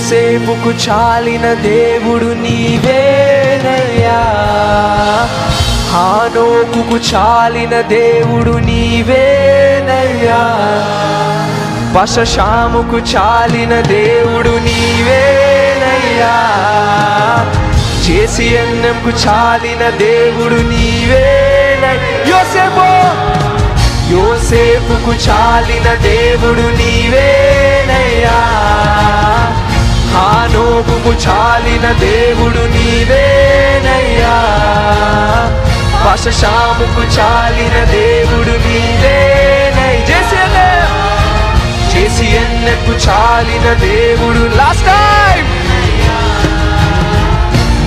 యోసేపుకు చాలిన దేవుడు నీవేనయ్యా, హానోకుకు చాలిన దేవుడు నీవేనయ్యా, పశశాముకు చాలిన దేవుడు నీవేనయ్యా, జేసీఎన్ఎంకు చాలిన దేవుడు నీవేనయ్యా. యోసేపుకు చాలిన దేవుడు నీవేనయ్యా, హానోకుకు చాలిన దేవుడు నీవేనయ్యా, పశశాముకు చాలిన దేవుడు నీవేనయ్యా, జేసీఎన్ఎంకు చాలిన దేవుడు. లాస్ట్ టైం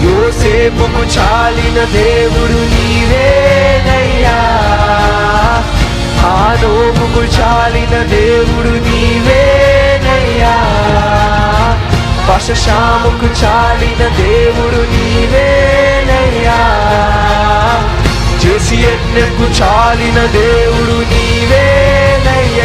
యోసేపుకు చాలిన దేవుడు నీవేనయ్యా, హానోకుకు చాలిన దేవుడు నీవేనయ్యా, పశశాముకు చాలిన దేవుడు నీవేనయ్యా, జేసీఎన్ఎంకు చాలిన దేవుడు నీవేనయ్యా.